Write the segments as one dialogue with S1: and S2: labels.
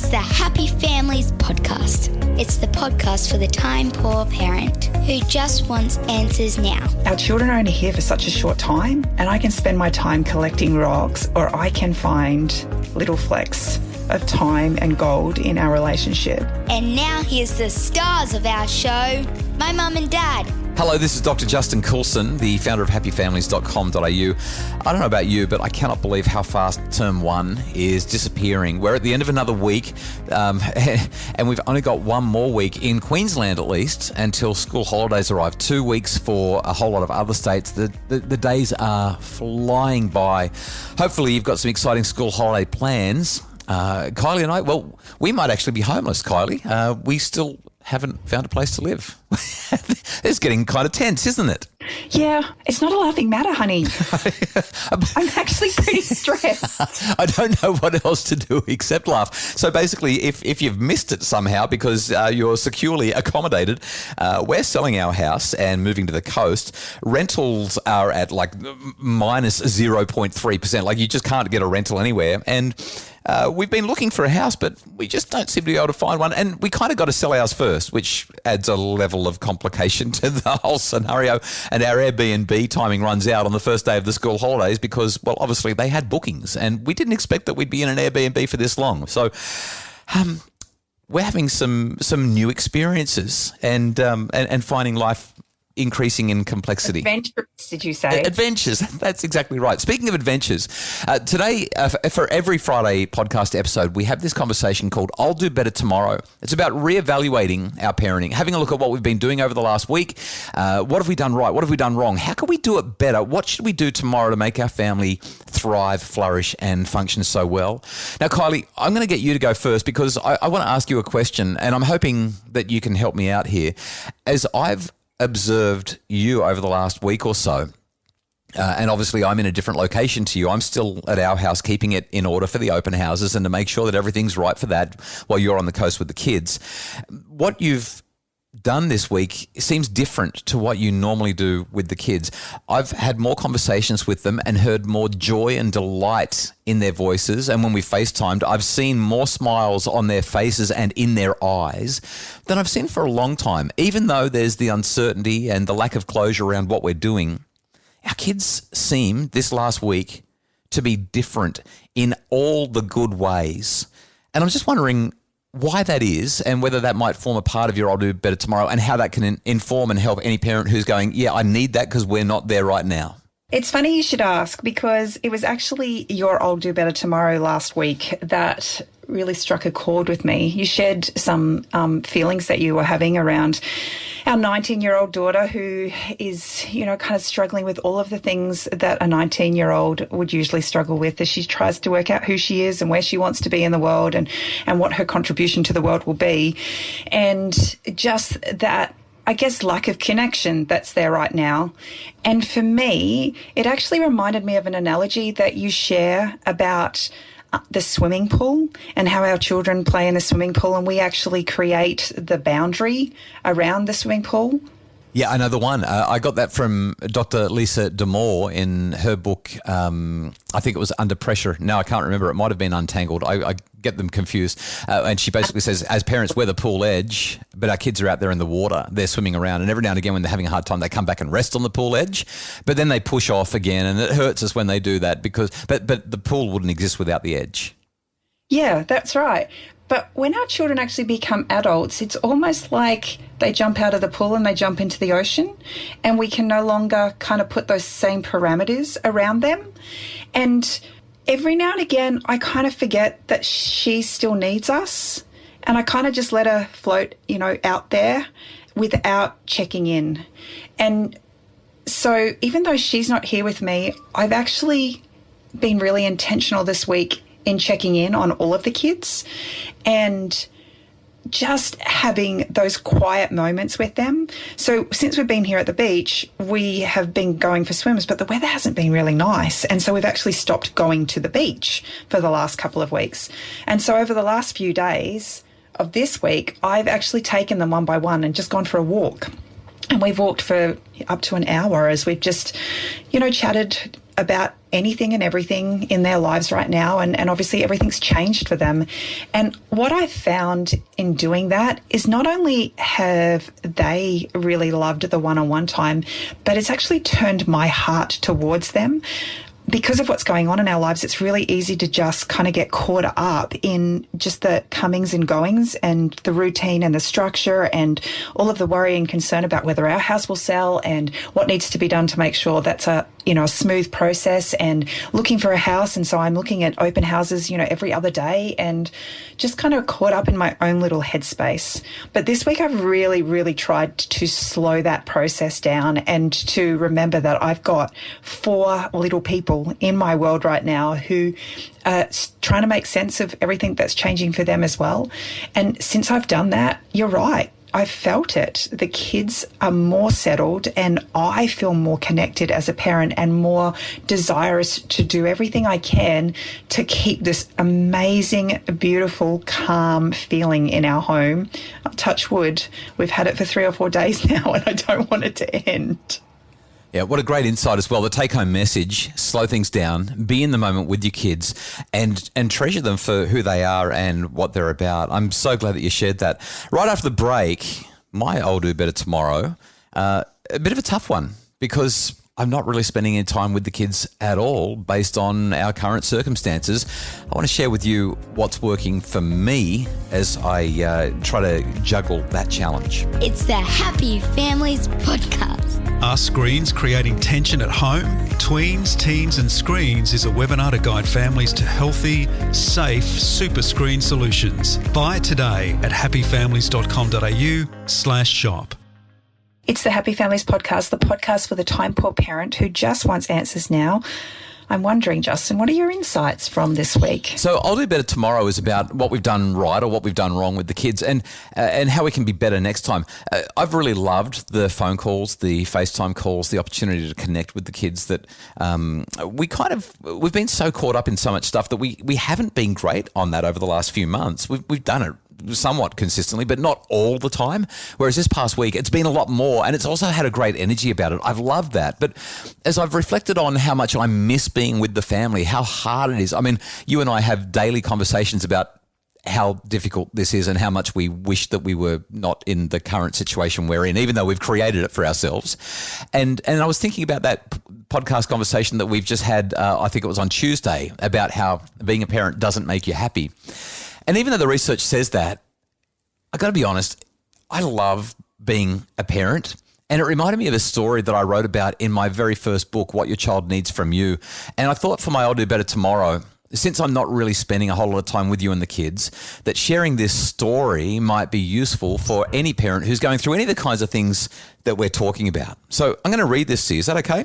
S1: It's the Happy Families podcast. It's the podcast for the time-poor parent who just wants answers now.
S2: Our children are only here for such a short time, and I can spend my time collecting rocks, or I can find little flecks of time and gold in our relationship.
S1: And now here's the stars of our show, my mum and dad.
S3: Hello, this is Dr. Justin Coulson, the founder of happyfamilies.com.au. I don't know about you, but I cannot believe how fast term one is disappearing. We're at the end of another week, and we've only got one more week in Queensland, at least, until school holidays arrive. 2 weeks for a whole lot of other states. The days are flying by. Hopefully, you've got some exciting school holiday plans. Kylie and I, well, we might actually be homeless, Kylie. We still haven't found a place to live. It's getting kind of tense, isn't it?
S2: Yeah, it's not a laughing matter, honey. I'm actually pretty stressed.
S3: I don't know what else to do except laugh. So basically, if you've missed it somehow because you're securely accommodated, we're selling our house and moving to the coast. Rentals are at like minus 0.3%. Like you just can't get a rental anywhere. And we've been looking for a house, but we just don't seem to be able to find one. And we kind of got to sell ours first, which adds a level of complication to the whole scenario. And our Airbnb timing runs out on the first day of the school holidays because, well, obviously they had bookings and we didn't expect that we'd be in an Airbnb for this long. So we're having some new experiences and finding life increasing in complexity.
S2: Adventures, did you say?
S3: Adventures. That's exactly right. Speaking of adventures, today, for every Friday podcast episode, we have this conversation called I'll Do Better Tomorrow. It's about reevaluating our parenting, having a look at what we've been doing over the last week. What have we done right? What have we done wrong? How can we do it better? What should we do tomorrow to make our family thrive, flourish, and function so well? Now, Kylie, I'm going to get you to go first because I want to ask you a question, and I'm hoping that you can help me out here. As I've observed you over the last week or so, and obviously I'm in a different location to you. I'm still at our house keeping it in order for the open houses and to make sure that everything's right for that while you're on the coast with the kids. What you've done this week seems different to what you normally do with the kids. I've had more conversations with them and heard more joy and delight in their voices. And when we FaceTimed, I've seen more smiles on their faces and in their eyes than I've seen for a long time. Even though there's the uncertainty and the lack of closure around what we're doing, our kids seem this last week to be different in all the good ways. And I'm just wondering why that is and whether that might form a part of your I'll Do Better Tomorrow and how that can inform and help any parent who's going, yeah, I need that because we're not there right now.
S2: It's funny you should ask because it was actually your I'll Do Better Tomorrow last week that really struck a chord with me. You shared some feelings that you were having around our 19-year-old daughter who is, kind of struggling with all of the things that a 19-year-old would usually struggle with as she tries to work out who she is and where she wants to be in the world and what her contribution to the world will be. And just that, I guess, lack of connection that's there right now. And for me, it actually reminded me of an analogy that you share about the swimming pool and how our children play in the swimming pool and we actually create the boundary around the swimming pool.
S3: Yeah, I know the one. I got that from Dr. Lisa D'Amour in her book, I think it was Under Pressure. Now I can't remember. It might have been Untangled. I get them confused. And she basically says, as parents, we're the pool edge, but our kids are out there in the water. They're swimming around. And every now and again when they're having a hard time, they come back and rest on the pool edge. But then they push off again. And it hurts us when they do that because but the pool wouldn't exist without the edge.
S2: Yeah, that's right. But when our children actually become adults, it's almost like they jump out of the pool and they jump into the ocean and we can no longer kind of put those same parameters around them. And every now and again, I kind of forget that she still needs us and I kind of just let her float, out there without checking in. And so even though she's not here with me, I've actually been really intentional this week in checking in on all of the kids and just having those quiet moments with them. So since we've been here at the beach, we have been going for swims, but the weather hasn't been really nice. And so we've actually stopped going to the beach for the last couple of weeks. And so over the last few days of this week, I've actually taken them one by one and just gone for a walk. And we've walked for up to an hour as we've just, chatted about anything and everything in their lives right now. And obviously everything's changed for them. And what I found in doing that is not only have they really loved the one-on-one time, but it's actually turned my heart towards them. Because of what's going on in our lives, it's really easy to just kind of get caught up in just the comings and goings and the routine and the structure and all of the worry and concern about whether our house will sell and what needs to be done to make sure that's a smooth process, and looking for a house. And so I'm looking at open houses, every other day, and just kind of caught up in my own little headspace. But this week I've really, really tried to slow that process down and to remember that I've got 4 little people in my world right now who are trying to make sense of everything that's changing for them as well. And since I've done that, you're right, I felt it. The kids are more settled and I feel more connected as a parent and more desirous to do everything I can to keep this amazing, beautiful, calm feeling in our home. Touch wood, we've had it for 3 or 4 days now and I don't want it to end.
S3: Yeah, what a great insight as well. The take-home message: slow things down, be in the moment with your kids, and treasure them for who they are and what they're about. I'm so glad that you shared that. Right after the break, my I'll Do Better Tomorrow, a bit of a tough one because I'm not really spending any time with the kids at all based on our current circumstances. I want to share with you what's working for me as I try to juggle that challenge.
S1: It's the Happy Families Podcast.
S4: Are screens creating tension at home? Tweens, Teens and Screens is a webinar to guide families to healthy, safe super screen solutions. Buy it today at happyfamilies.com.au/shop.
S2: It's the Happy Families Podcast, the podcast for the time-poor parent who just wants answers now. I'm wondering, Justin, what are your insights from this week?
S3: So I'll Do Better Tomorrow is about what we've done right or what we've done wrong with the kids, and how we can be better next time. I've really loved the phone calls, the FaceTime calls, the opportunity to connect with the kids that we've been so caught up in so much stuff that we haven't been great on that over the last few months. We've done it somewhat consistently, but not all the time. Whereas this past week, it's been a lot more, and it's also had a great energy about it. I've loved that. But as I've reflected on how much I miss being with the family, how hard it is. I mean, you and I have daily conversations about how difficult this is and how much we wish that we were not in the current situation we're in, even though we've created it for ourselves. And I was thinking about that podcast conversation that we've just had, I think it was on Tuesday, about how being a parent doesn't make you happy. And even though the research says that, I got to be honest, I love being a parent. And it reminded me of a story that I wrote about in my very first book, What Your Child Needs From You. And I thought for my I'll Do Better Tomorrow, since I'm not really spending a whole lot of time with you and the kids, that sharing this story might be useful for any parent who's going through any of the kinds of things that we're talking about. So I'm going to read this to you. Is that okay?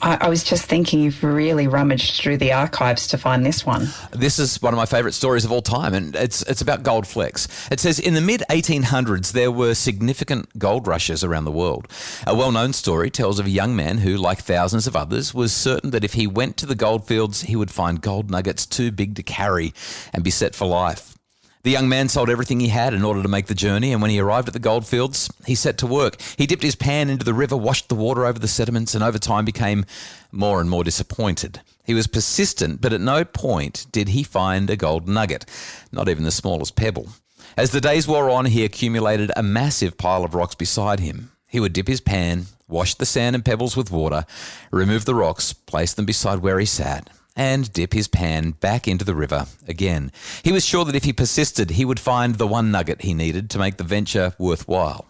S2: I was just thinking you've really rummaged through the archives to find this one.
S3: This is one of my favourite stories of all time, and it's about gold flecks. It says, in the mid-1800s, there were significant gold rushes around the world. A well-known story tells of a young man who, like thousands of others, was certain that if he went to the goldfields, he would find gold nuggets too big to carry and be set for life. The young man sold everything he had in order to make the journey, and when he arrived at the goldfields, he set to work. He dipped his pan into the river, washed the water over the sediments, and over time became more and more disappointed. He was persistent, but at no point did he find a gold nugget, not even the smallest pebble. As the days wore on, he accumulated a massive pile of rocks beside him. He would dip his pan, wash the sand and pebbles with water, remove the rocks, place them beside where he sat, and dip his pan back into the river again. He was sure that if he persisted, he would find the one nugget he needed to make the venture worthwhile.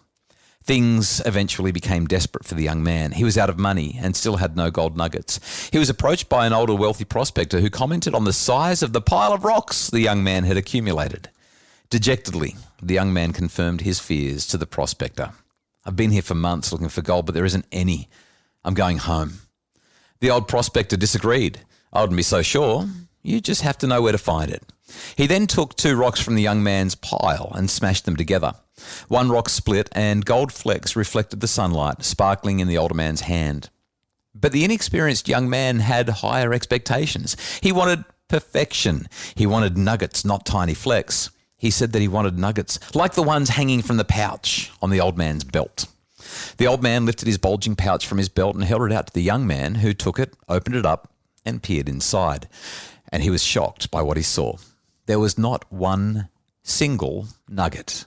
S3: Things eventually became desperate for the young man. He was out of money and still had no gold nuggets. He was approached by an older wealthy prospector who commented on the size of the pile of rocks the young man had accumulated. Dejectedly, the young man confirmed his fears to the prospector. I've been here for months looking for gold, but there isn't any. I'm going home. The old prospector disagreed. I wouldn't be so sure. You just have to know where to find it. He then took 2 rocks from the young man's pile and smashed them together. One rock split and gold flecks reflected the sunlight, sparkling in the older man's hand. But the inexperienced young man had higher expectations. He wanted perfection. He wanted nuggets, not tiny flecks. He said that he wanted nuggets like the ones hanging from the pouch on the old man's belt. The old man lifted his bulging pouch from his belt and held it out to the young man, who took it, opened it up, and peered inside. And he was shocked by what he saw. There was not one single nugget.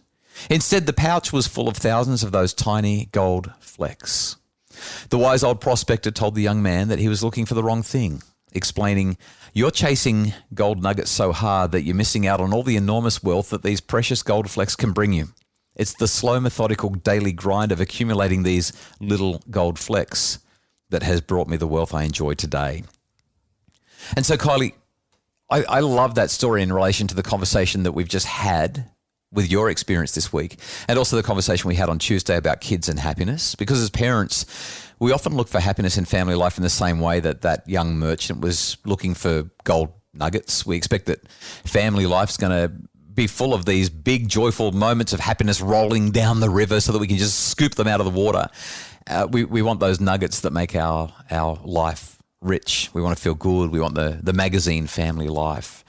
S3: Instead, the pouch was full of thousands of those tiny gold flecks. The wise old prospector told the young man that he was looking for the wrong thing, explaining, "You're chasing gold nuggets so hard that you're missing out on all the enormous wealth that these precious gold flecks can bring you. It's the slow, methodical daily grind of accumulating these little gold flecks that has brought me the wealth I enjoy today." And so, Kylie, I love that story in relation to the conversation that we've just had with your experience this week, and also the conversation we had on Tuesday about kids and happiness, because as parents, we often look for happiness in family life in the same way that that young merchant was looking for gold nuggets. We expect that family life's going to be full of these big, joyful moments of happiness rolling down the river so that we can just scoop them out of the water. We want those nuggets that make our life rich. We want to feel good. We want the magazine family life.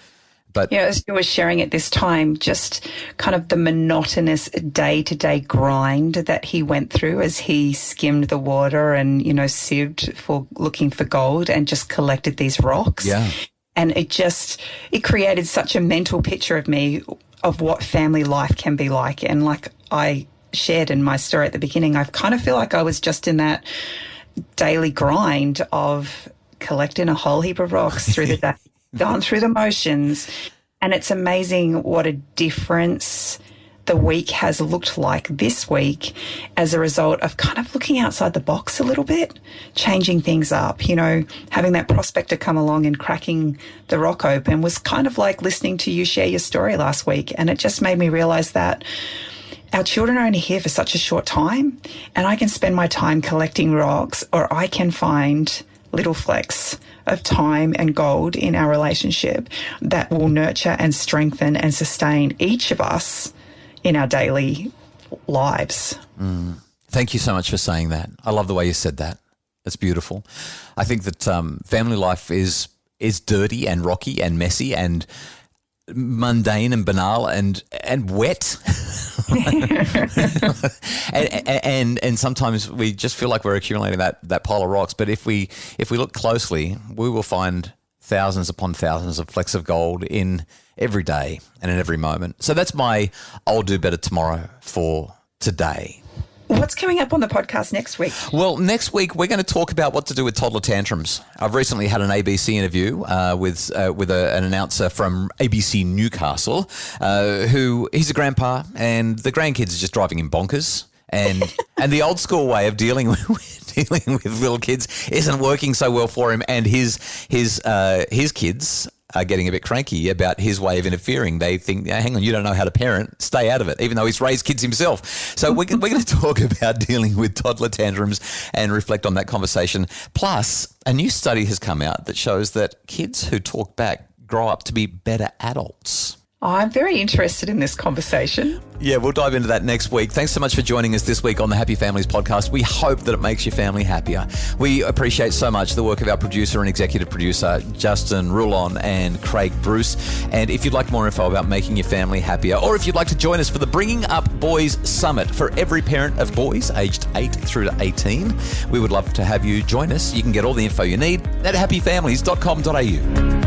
S3: But
S2: yeah, as you were sharing at this time, just kind of the monotonous day-to-day grind that he went through as he skimmed the water and, sieved for looking for gold and just collected these rocks.
S3: yeah.
S2: And it created such a mental picture of me of what family life can be like. And like I shared in my story at the beginning, I kind of feel like I was just in that daily grind of collecting a whole heap of rocks through the day, gone through the motions. And it's amazing what a difference the week has looked like this week as a result of kind of looking outside the box a little bit, changing things up. Having that prospector come along and cracking the rock open was kind of like listening to you share your story last week. And it just made me realize that our children are only here for such a short time, and I can spend my time collecting rocks, or I can find little flecks of time and gold in our relationship that will nurture and strengthen and sustain each of us in our daily lives.
S3: Thank you so much for saying that. I love the way you said that. That's beautiful. I think that family life is dirty and rocky and messy and mundane and banal and wet. and sometimes we just feel like we're accumulating that pile of rocks. But if we look closely, we will find thousands upon thousands of flecks of gold in every day and in every moment. So that's my I'll do better tomorrow for today.
S2: What's coming up on the podcast next week?
S3: Well, next week we're going to talk about what to do with toddler tantrums. I've recently had an ABC interview with an announcer from ABC Newcastle, who he's a grandpa, and the grandkids are just driving him bonkers, and the old school way of dealing with little kids isn't working so well for him, and his kids are getting a bit cranky about his way of interfering. They think, hang on, you don't know how to parent, stay out of it, even though he's raised kids himself. So we're going to talk about dealing with toddler tantrums and reflect on that conversation. Plus, a new study has come out that shows that kids who talk back grow up to be better adults.
S2: I'm very interested in this conversation.
S3: Yeah, we'll dive into that next week. Thanks so much for joining us this week on the Happy Families podcast. We hope that it makes your family happier. We appreciate so much the work of our producer and executive producer, Justin Rulon and Craig Bruce. And if you'd like more info about making your family happier, or if you'd like to join us for the Bringing Up Boys Summit for every parent of boys aged 8 through to 18, we would love to have you join us. You can get all the info you need at happyfamilies.com.au.